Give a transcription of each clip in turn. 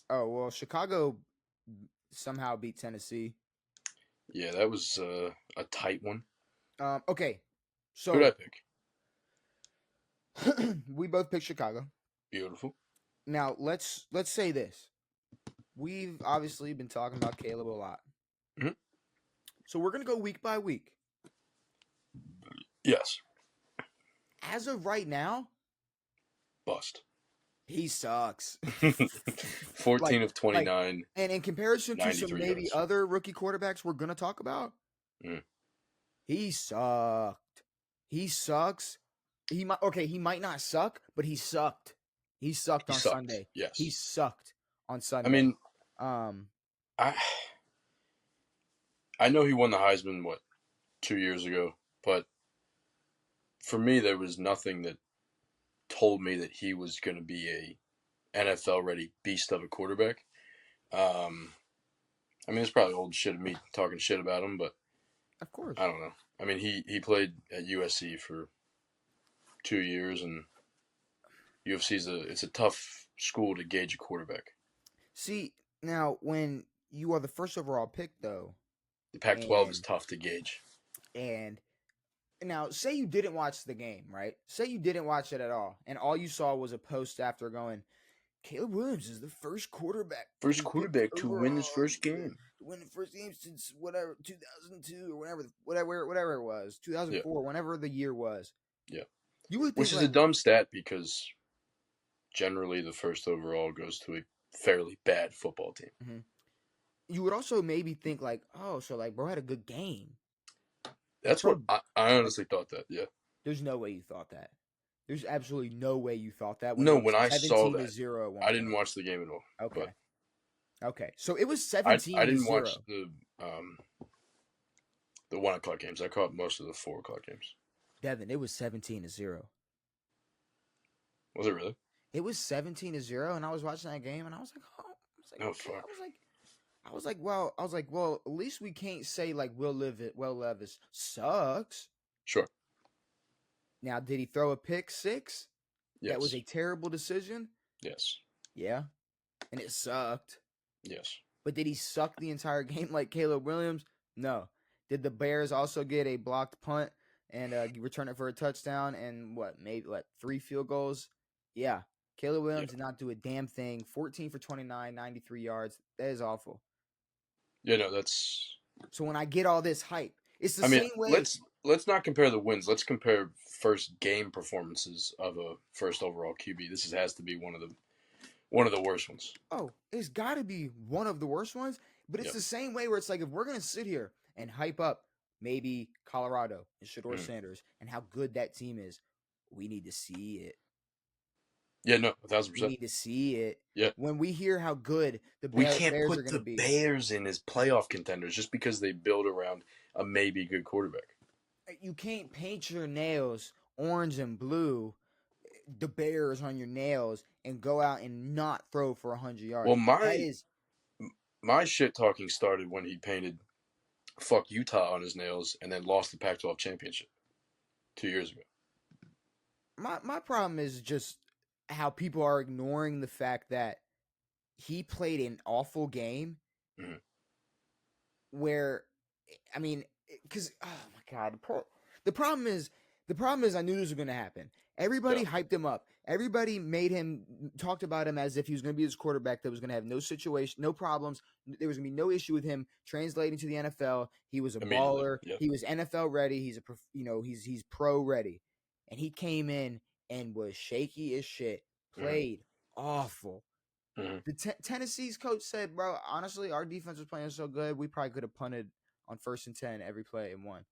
Oh, well, Chicago somehow beat Tennessee. Yeah, that was a tight one. Okay, Who'd I so pick? we both picked Chicago. Beautiful. Now let's say this: we've obviously been talking about Caleb a lot, Mhm. so we're gonna go week by week. Yes. As of right now, Bust. he sucks. 14 like of like, 29, and in comparison to some 93 maybe yards. other rookie quarterbacks we're gonna talk about, Mm. he sucked. He sucks. He might not suck, but he sucked. He sucked He on sucked. Sunday. He Yes. sucked on I Sunday. mean, Um, I I know he won the Heisman, 2 years ago, but for me, there was nothing that told me that he was going to be a NFL ready beast of a quarterback. Um, I mean, it's probably old shit of me talking shit about him, but of course. I don't know. I mean, he played at USC for 2 years, and UFC it's a tough school to gauge a quarterback. See, now when you are the first overall pick though, The Pac-12 is and tough to gauge. and now say you didn't watch the game, right? Say you didn't watch it at all, and all you saw was a post after going, Caleb Williams is the first quarterback to First be picked quarterback to win his overall first game. to win the first game since whatever 2002 or whatever it was, Yeah, 2004, whenever the year was. yeah. You would think Which is a like, dumb stat because generally the first overall goes to a fairly bad football team. mhm. You would also maybe think like, oh, so like bro had a good game. That's what Bro, I like honestly thought that. Yeah. there's no way you thought that. There's absolutely no way you thought that when No, it was when I saw 17 to that, 0 at one I didn't point. watch the game at all. But Okay. Okay. So it was I 17 to didn't watch 0. the 1 o'clock games. I caught most of the 4 o'clock games. Devin, it was 17 to 0. Was it really? It was 17 to 0 and I was watching that game and I was like, "Oh, I was like, Oh okay." fuck. I was like, well, at least we can't say like Will Levis sucks. Sure. Now, did he throw a pick six? That was Yes. a terrible decision. Yes. Yeah, and it sucked. Yes. But did he suck the entire game like Caleb Williams? No. Did the Bears also get a blocked punt and return it for a touchdown and maybe 3 field goals? Yeah. Caleb Yeah. Williams did not do a damn thing. 14 for 29, 93 yards. That is awful. Yeah. No, that's. So when I get all this hype, it's the I mean, same way. let's not compare the wins. Let's compare first game performances of a first overall QB. Has to be one of the worst ones. Oh, it's got to be one of the worst ones. But it's Yep. the same way where it's like if we're gonna sit here and hype up maybe Colorado and Shador Mm. Sanders and how good that team is, we need to see it. Yeah. No. We 1,000%. need to see it. Yeah. When we hear how good the We can't Bears are put gonna the be, Bears in as playoff contenders just because they build around a maybe good quarterback. you can't paint your nails orange and blue, the Bears on your nails, and go out and not throw for 100 yards. Well, That my is my shit talking started when he painted "fuck Utah" on his nails and then lost the Pac-12 championship 2 years ago. my problem is just how people are ignoring the fact that he played an awful game Mm-hmm. where I mean, because oh my god, the problem is I knew this was going to happen. Yeah. Everybody hyped him up. Everybody made him talked about him as if he was going to be this quarterback that was going to have no situation, no problems. There was going to be no issue with him translating to the NFL. He was a Immediately. baller. Yeah. He was NFL ready. He's he's pro ready, and he came in and was shaky as shit. Mm-hmm. Played awful. Mm-hmm. The Tennessee's coach said, "Bro, honestly, our defense was playing so good, we probably could have punted on 1st and 10 every play and won."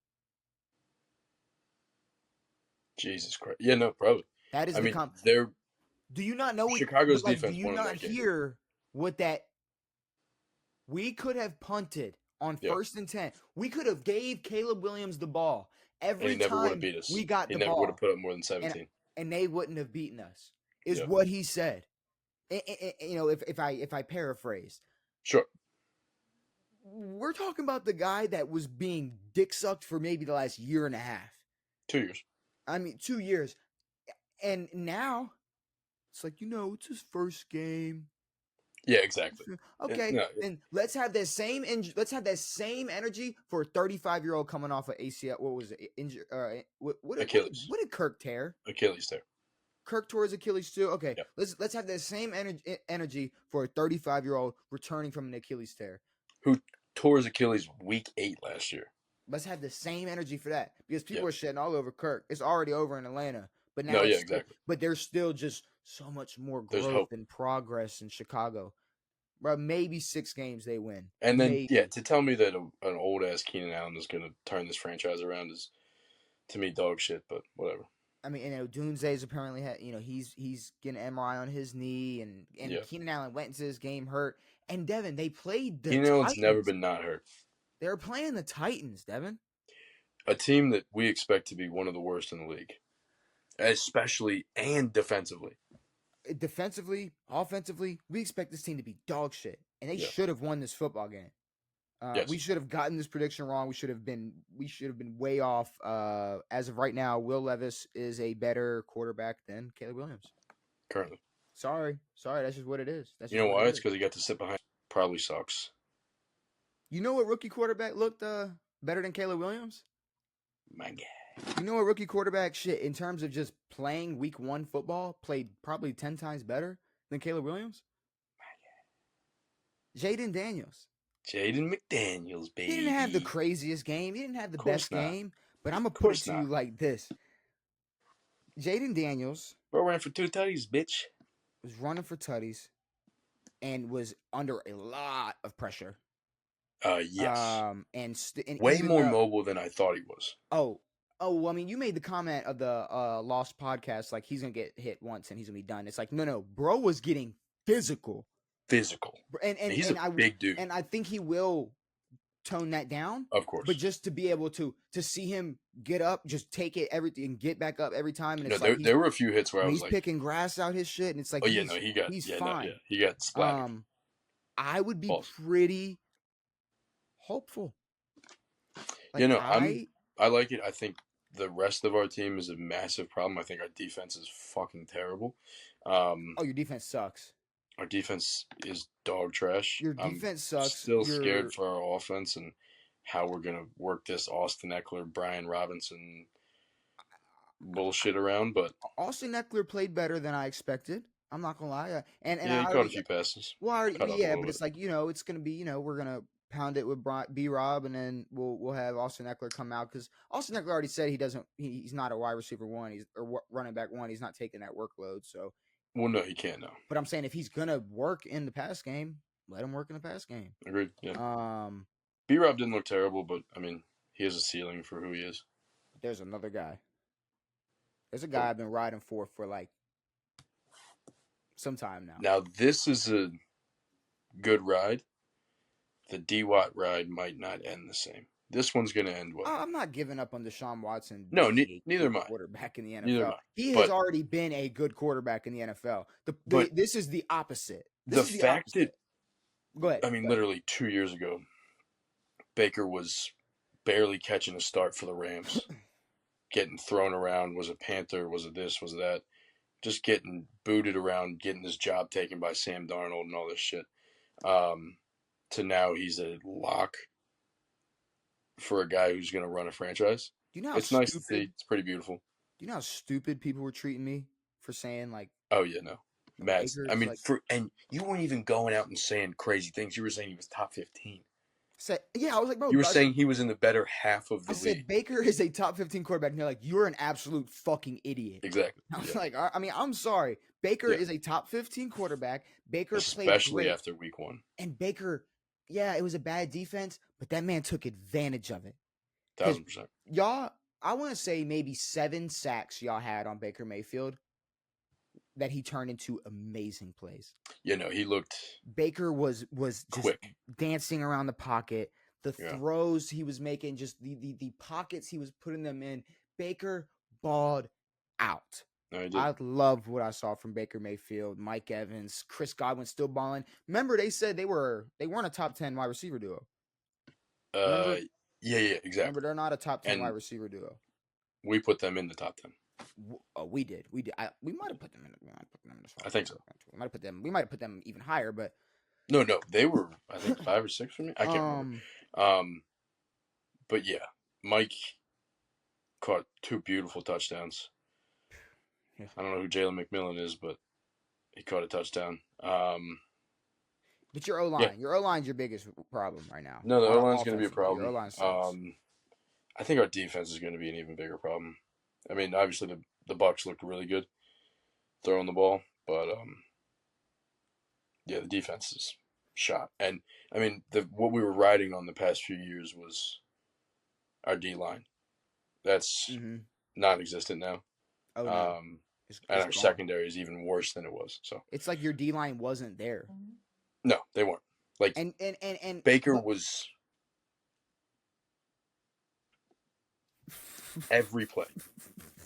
Jesus Christ. Yeah. No. Probably. That is I the mean, comp. they're Do you not know what? Chicago's But like, do defense you won in not that game. hear what that? We could have punted on Yeah. 1st and 10. We could have gave Caleb Williams the ball And he every never would have time beat us. we got He the never would have ball, put up more than and 17. they wouldn't have beaten us. Is Yeah. what he said. If I paraphrase, Sure. we're talking about the guy that was being dick sucked for maybe the last year and a half. 2 years. I mean, 2 years. And now it's like, it's his first game. Yeah, exactly. Okay, No, then let's have that same energy for a 35-year-old coming off of ACL. What was it? Injury? Achilles. What did Kirk tear? Achilles tear. Kirk tore his Achilles too. Okay, Yep. let's have that same energy for a 35-year-old returning from an Achilles tear. Who tore his Achilles week 8 last year. Let's have the same energy for that because people Yep. are shedding all over Kirk. It's already over in Atlanta, but No, now yeah, it's still, exactly. but there's still just so much more There's growth hope. and progress in Chicago. Bro, maybe 6 games they win. And then, maybe. yeah, to tell me that an old ass Keenan Allen is going to turn this franchise around is, to me, dog shit. But whatever. I mean, Dunze's apparently had, he's getting an MRI on his knee, and Yeah. Keenan Allen went into this game hurt. And Devin, they played the Keenan Allen's Titans. never been not hurt. They're playing the Titans, Devin. A team that we expect to be one of the worst in the league, especially and defensively. Defensively, offensively, we expect this team to be dog shit, and they should have won this football game. Yes. We should have gotten this prediction wrong. We should have been way off. As of right now, Will Levis is a better quarterback than Caleb Williams. Currently. Sorry, that's just what it is. That's you know why? It's because he got to sit behind. Probably sucks. You know what rookie quarterback looked better than Caleb Williams? My God. You know what rookie quarterback shit in terms of just playing week 1 football played probably 10 times better than Caleb Williams? Jayden Daniels. Jayden McDaniels, baby. He didn't have the craziest game. He didn't have the best game. But I'm going to put it to you like this. Jayden Daniels. Bro ran for 2 tutties, bitch. Was running for tutties and was under a lot of pressure. Yes. And way more mobile than I thought he was. Oh, well, I mean, you made the comment of the Lost podcast, like he's gonna get hit once and he's gonna be done. It's like, no, bro was getting physical. And he's a big dude, and I think he will tone that down, of course. But just to be able to see him get up, just take it everything, get back up every time, and it's there were a few hits where I was he's picking grass out his shit, and it's like, he's fine. He got splattered. I would be pretty hopeful. Like, I like it. I think the rest of our team is a massive problem. I think our defense is fucking terrible. Your defense sucks. Our defense is dog trash. Your defense sucks. Still scared for our offense and how we're gonna work this Austin Eckler, Brian Robinson bullshit around. But Austin Eckler played better than I expected. I'm not gonna lie. And he caught a few passes. Well, but it's like, it's gonna be, we're gonna pound it with B-Rob, and then we'll have Austin Eckler come out, because Austin Eckler already said he's not a wide receiver 1, or running back 1. He's not taking that workload. So, well, no, he can't now. But I'm saying if he's gonna work in the pass game, let him work in the pass game. Agreed. Yeah. B-Rob didn't look terrible, but I mean, he has a ceiling for who he is. There's another guy. There's a guy I've been riding for like some time now. Now this is a good ride. The D-Watt ride might not end the same. This one's going to end well. I'm not giving up on Deshaun Watson. No, neither am I. Quarterback in the NFL. He has already been a good quarterback in the NFL. This is the opposite. The fact that, go ahead. I mean, literally 2 years ago, Baker was barely catching a start for the Rams, getting thrown around. Was a Panther? Was it this? Was that? Just getting booted around, getting his job taken by Sam Darnold and all this shit. To now he's a lock for a guy who's going to run a franchise. Do you know how it's nice to see. It's pretty beautiful. Do you know how stupid people were treating me for saying, like... Oh, yeah, no. Mad. I mean, and you weren't even going out and saying crazy things. You were saying he was top 15. I was like, bro... You were saying he was in the better half of the league. I said, Baker is a top 15 quarterback, and you're like, you're an absolute fucking idiot. Exactly. I was like, I mean, I'm sorry. Baker is a top 15 quarterback. Baker played especially after week 1. And Baker... Yeah, it was a bad defense, but that man took advantage of it. 1,000%. Y'all, I want to say maybe 7 sacks y'all had on Baker Mayfield that he turned into amazing plays. He looked... Baker was just quick, dancing around the pocket. The throws he was making, just the pockets he was putting them in. Baker balled out. No, I love what I saw from Baker Mayfield, Mike Evans, Chris Godwin still balling. Remember, they said they weren't a top 10 wide receiver duo. Yeah, exactly. Remember, they're not a top 10 wide receiver duo. We put them in the top 10. We did. We might have put them in. I think so. We might have put them even higher, but No, they were I think 5 or 6 for me. I can't remember. Um, Um, but yeah, Mike caught 2 beautiful touchdowns. yeah. I don't know who Jalen McMillan is, but he caught a touchdown. But your Yeah, O-line, your O-line's your biggest problem right now. no, the O line's going to be a Offensively, your problem. O-line sucks. I think our defense is going to be an even bigger problem. I mean, obviously the Bucs looked really good throwing the ball, but yeah, the defense is shot. And I mean, what we were riding on the past few years was our D line. That's Mm-hmm. non-existent now. Oh no, Um, it's and it's our gone. secondary is even worse than it was. So It's like your D-line wasn't there. no, they weren't. Like And Baker but was every play.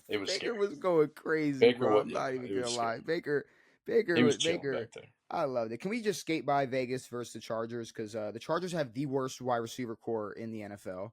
It was Baker scary. was going crazy, Baker bro. was I'm yeah, not even it gonna was lie. scary. Baker, He was chilling Baker. back there. I loved it. Can we just skate by Vegas versus the Chargers? Because the Chargers have the worst wide receiver core in the NFL.